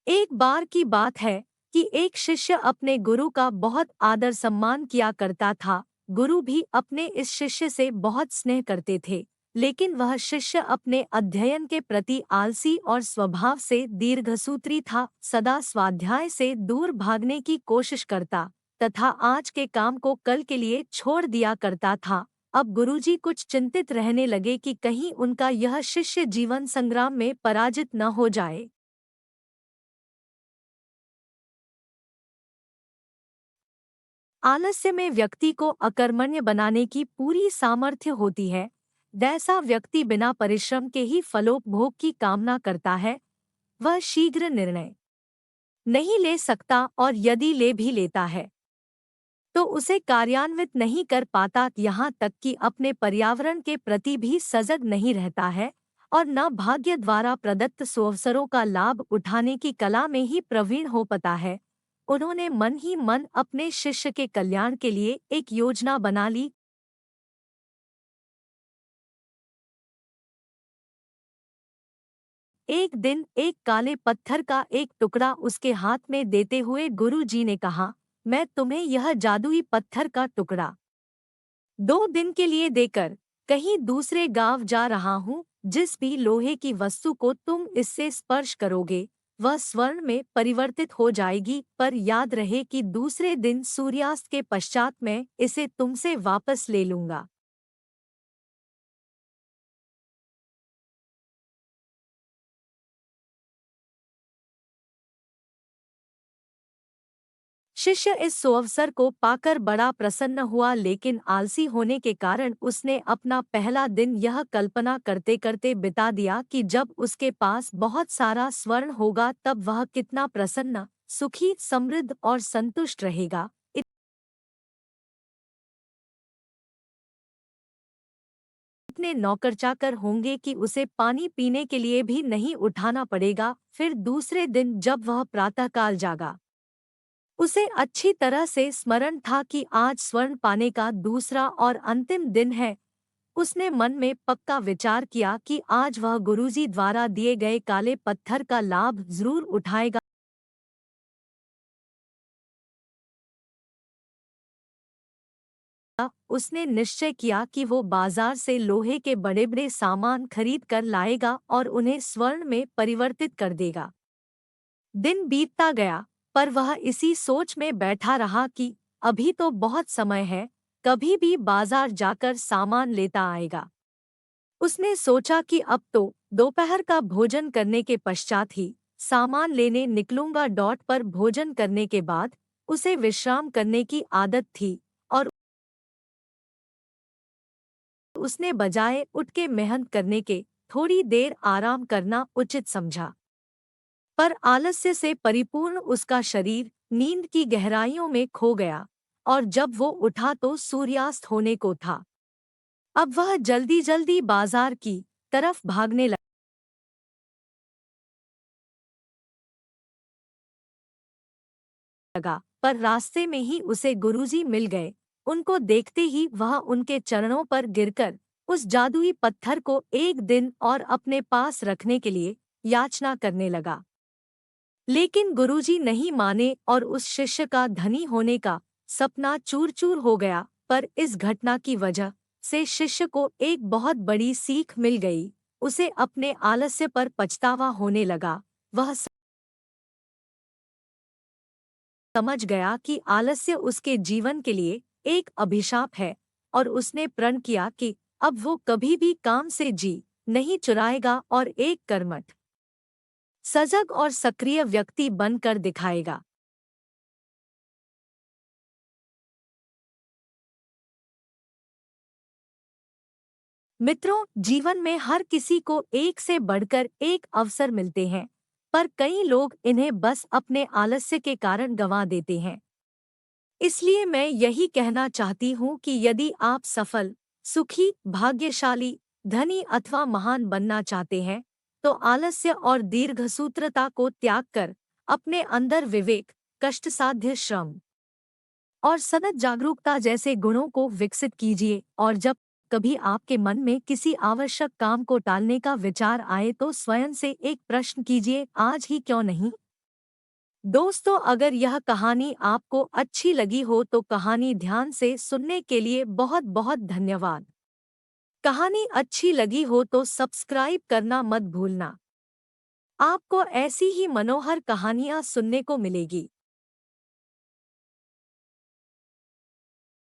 एक बार की बात है कि एक शिष्य अपने गुरु का बहुत आदर सम्मान किया करता था। गुरु भी अपने इस शिष्य से बहुत स्नेह करते थे, लेकिन वह शिष्य अपने अध्ययन के प्रति आलसी और स्वभाव से दीर्घसूत्री था। सदा स्वाध्याय से दूर भागने की कोशिश करता तथा आज के काम को कल के लिए छोड़ दिया करता था। अब गुरुजी कुछ चिंतित रहने लगे कि कहीं उनका यह शिष्य जीवन संग्राम में पराजित न हो जाए। आलस्य में व्यक्ति को अकर्मण्य बनाने की पूरी सामर्थ्य होती है। जैसा व्यक्ति बिना परिश्रम के ही फलोपभोग की कामना करता है, वह शीघ्र निर्णय नहीं ले सकता और यदि ले भी लेता है तो उसे कार्यान्वित नहीं कर पाता। यहाँ तक कि अपने पर्यावरण के प्रति भी सजग नहीं रहता है और न भाग्य द्वारा प्रदत्त सुअवसरों का लाभ उठाने की कला में ही प्रवीण हो पाता है। उन्होंने मन ही मन अपने शिष्य के कल्याण के लिए एक योजना बना ली। एक दिन एक काले पत्थर का एक टुकड़ा उसके हाथ में देते हुए गुरु जी ने कहा, मैं तुम्हें यह जादुई पत्थर का टुकड़ा 2 दिन के लिए देकर कहीं दूसरे गांव जा रहा हूँ। जिस भी लोहे की वस्तु को तुम इससे स्पर्श करोगे वह स्वर्ण में परिवर्तित हो जाएगी, पर याद रहे कि दूसरे दिन सूर्यास्त के पश्चात मैं इसे तुमसे वापस ले लूंगा। शिष्य इस सुअवसर को पाकर बड़ा प्रसन्न हुआ, लेकिन आलसी होने के कारण उसने अपना पहला दिन यह कल्पना करते करते बिता दिया कि जब उसके पास बहुत सारा स्वर्ण होगा तब वह कितना प्रसन्न, सुखी, समृद्ध और संतुष्ट रहेगा। इतने नौकर चाकर होंगे कि उसे पानी पीने के लिए भी नहीं उठाना पड़ेगा। फिर दूसरे दिन जब वह प्रातःकाल जागा, उसे अच्छी तरह से स्मरण था कि आज स्वर्ण पाने का दूसरा और अंतिम दिन है। उसने मन में पक्का विचार किया कि आज वह गुरुजी द्वारा दिए गए काले पत्थर का लाभ जरूर उठाएगा। उसने निश्चय किया कि वो बाजार से लोहे के बड़े बड़े सामान खरीद कर लाएगा और उन्हें स्वर्ण में परिवर्तित कर देगा। दिन बीतता गया, पर वह इसी सोच में बैठा रहा कि अभी तो बहुत समय है, कभी भी बाजार जाकर सामान लेता आएगा। उसने सोचा कि अब तो दोपहर का भोजन करने के पश्चात ही सामान लेने निकलूंगा। डॉट पर भोजन करने के बाद उसे विश्राम करने की आदत थी और उसने बजाय उठ के मेहनत करने के थोड़ी देर आराम करना उचित समझा। पर आलस्य से परिपूर्ण उसका शरीर नींद की गहराइयों में खो गया और जब वो उठा तो सूर्यास्त होने को था। अब वह जल्दी जल्दी बाजार की तरफ भागने लगा, पर रास्ते में ही उसे गुरुजी मिल गए। उनको देखते ही वह उनके चरणों पर गिरकर उस जादुई पत्थर को एक दिन और अपने पास रखने के लिए याचना करने लगा। लेकिन गुरुजी नहीं माने और उस शिष्य का धनी होने का सपना चूर चूर हो गया। पर इस घटना की वजह से शिष्य को एक बहुत बड़ी सीख मिल गई। उसे अपने आलस्य पर पछतावा होने लगा। वह समझ गया कि आलस्य उसके जीवन के लिए एक अभिशाप है और उसने प्रण किया कि अब वो कभी भी काम से जी नहीं चुराएगा और एक कर्मठ, सजग और सक्रिय व्यक्ति बनकर दिखाएगा। मित्रों, जीवन में हर किसी को एक से बढ़कर एक अवसर मिलते हैं, पर कई लोग इन्हें बस अपने आलस्य के कारण गंवा देते हैं। इसलिए मैं यही कहना चाहती हूँ कि यदि आप सफल, सुखी, भाग्यशाली, धनी अथवा महान बनना चाहते हैं, तो आलस्य और दीर्घसूत्रता को त्याग कर अपने अंदर विवेक, कष्टसाध्य श्रम और सतत जागरूकता जैसे गुणों को विकसित कीजिए। और जब कभी आपके मन में किसी आवश्यक काम को टालने का विचार आए तो स्वयं से एक प्रश्न कीजिए, आज ही क्यों नहीं। दोस्तों, अगर यह कहानी आपको अच्छी लगी हो तो कहानी ध्यान से सुनने के लिए बहुत बहुत धन्यवाद। कहानी अच्छी लगी हो तो सब्सक्राइब करना मत भूलना। आपको ऐसी ही मनोहर कहानियाँ सुनने को मिलेगी।